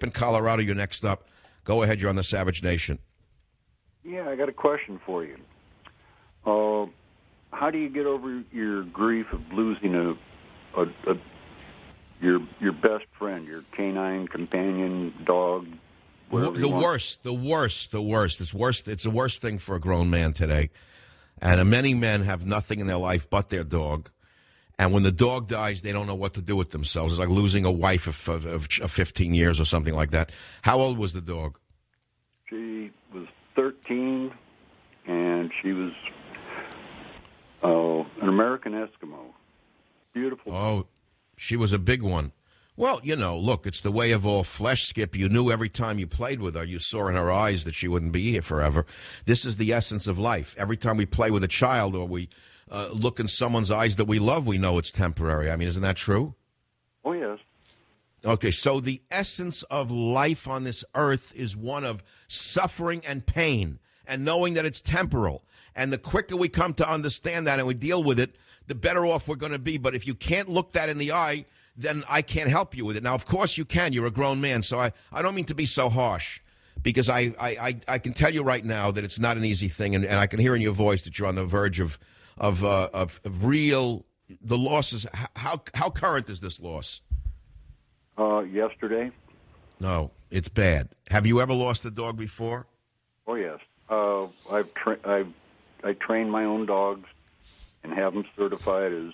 in Colorado, you're next up. Go ahead, you're on the Savage Nation. Yeah, I got a question for you. How do you get over your grief of losing your best friend, your canine companion, dog? The worst. It's worse. It's the worst thing for a grown man today. And many men have nothing in their life but their dog. And when the dog dies, they don't know what to do with themselves. It's like losing a wife of 15 years or something like that. How old was the dog? She was 13, and she was an American Eskimo. Beautiful. Oh, she was a big one. Well, look, it's the way of all flesh, Skip. You knew every time you played with her, you saw in her eyes that she wouldn't be here forever. This is the essence of life. Every time we play with a child or we look in someone's eyes that we love, we know it's temporary. I mean, isn't that true? Oh, yes. Okay, so the essence of life on this earth is one of suffering and pain and knowing that it's temporal. And the quicker we come to understand that and we deal with it, the better off we're going to be. But if you can't look that in the eye, then I can't help you with it. Now, of course you can. You're a grown man, so I don't mean to be so harsh, because I can tell you right now that it's not an easy thing, and I can hear in your voice that you're on the verge of real the losses. How current is this loss? Yesterday. No, it's bad. Have you ever lost a dog before? Oh, yes. I train my own dogs and have them certified as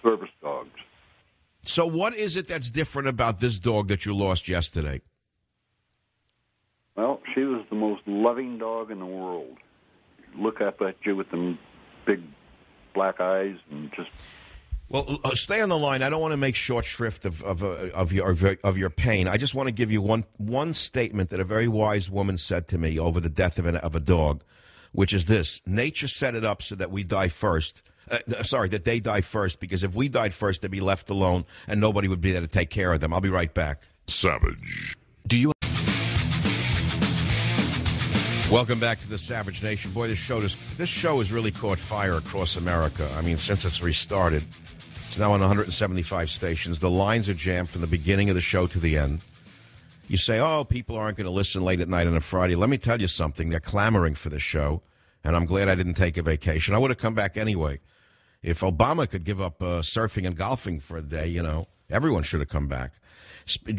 service dogs. So what is it that's different about this dog that you lost yesterday? Well, she was the most loving dog in the world. Look up at you with them big black eyes and just... Well, stay on the line. I don't want to make short shrift of your pain. I just want to give you one statement that a very wise woman said to me over the death of a dog, which is this: nature set it up so that we die first. That they die first, because if we died first, they'd be left alone and nobody would be there to take care of them. I'll be right back. Savage. Do you? Welcome back to the Savage Nation. Boy, this show has really caught fire across America. I mean, since it's restarted. It's now on 175 stations. The lines are jammed from the beginning of the show to the end. You say, oh, people aren't going to listen late at night on a Friday. Let me tell you something. They're clamoring for this show, and I'm glad I didn't take a vacation. I would have come back anyway. If Obama could give up surfing and golfing for a day, everyone should have come back.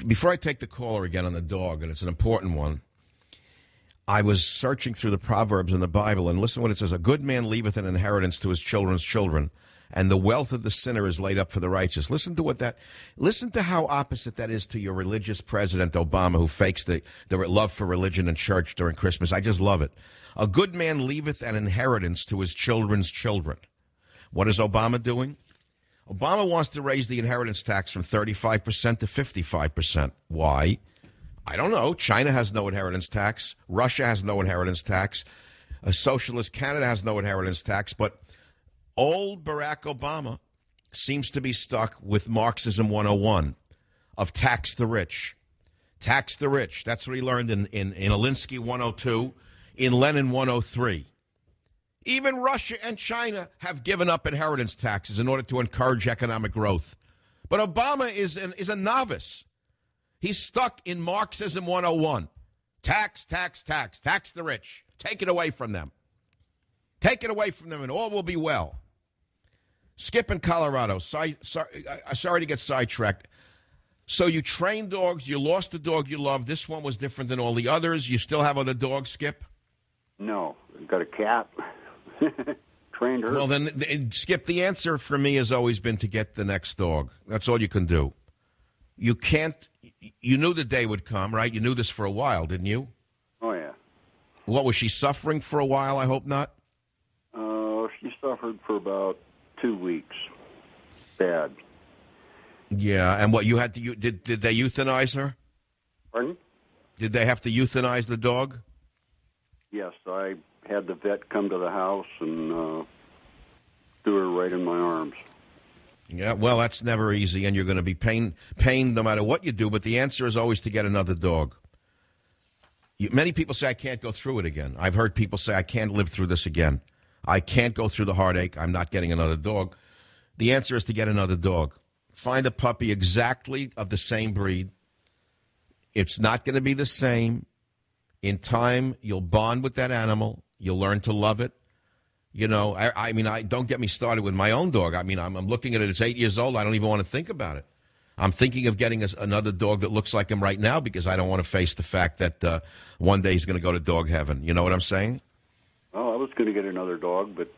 Before I take the caller again on the dog, and it's an important one, I was searching through the Proverbs in the Bible, and listen to what it says. A good man leaveth an inheritance to his children's children, and the wealth of the sinner is laid up for the righteous. Listen to how opposite that is to your religious president, Obama, who fakes the love for religion and church during Christmas. I just love it. A good man leaveth an inheritance to his children's children. What is Obama doing? Obama wants to raise the inheritance tax from 35% to 55%. Why? I don't know. China has no inheritance tax. Russia has no inheritance tax. A socialist Canada has no inheritance tax, but old Barack Obama seems to be stuck with Marxism 101 of tax the rich. Tax the rich. That's what he learned in Alinsky 102, in Lenin 103. Even Russia and China have given up inheritance taxes in order to encourage economic growth. But Obama is a novice. He's stuck in Marxism 101. Tax, tax, tax. Tax the rich. Take it away from them. Take it away from them and all will be well. Skip in Colorado. Sorry to get sidetracked. So you train dogs. You lost the dog you love. This one was different than all the others. You still have other dogs, Skip? No. I've got a cat. Trained her. Well, then, Skip, the answer for me has always been to get the next dog. That's all you can do. You can't. You knew the day would come, right? You knew this for a while, didn't you? Oh, yeah. What, was she suffering for a while? I hope not. She suffered for about 2 weeks. Bad. Yeah, and what, you had to, did they euthanize her? Pardon? Did they have to euthanize the dog? Yes, I had the vet come to the house and threw her right in my arms. Yeah, well, that's never easy, and you're going to be pained no matter what you do, but the answer is always to get another dog. Many people say, I can't go through it again. I've heard people say, I can't live through this again. I can't go through the heartache. I'm not getting another dog. The answer is to get another dog. find a puppy exactly of the same breed. It's not going to be the same. In time, you'll bond with that animal. You'll learn to love it. You know, I mean, don't get me started with my own dog. I mean, I'm looking at it. It's 8 years old. I don't even want to think about it. I'm thinking of getting another dog that looks like him right now because I don't want to face the fact that one day he's going to go to dog heaven. You know what I'm saying? Oh, I was going to get another dog, but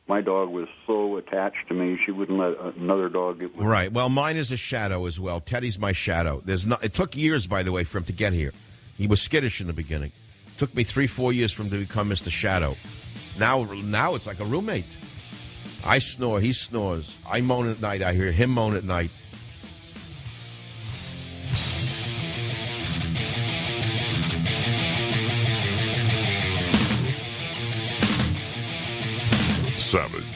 my dog was so attached to me, she wouldn't let another dog get with me. Right. Well, mine is a shadow as well. Teddy's my shadow. It took years, by the way, for him to get here. He was skittish in the beginning. It took me 3-4 years for him to become Mr. Shadow. Now it's like a roommate. I snore, he snores. I moan at night, I hear him moan at night. Savage.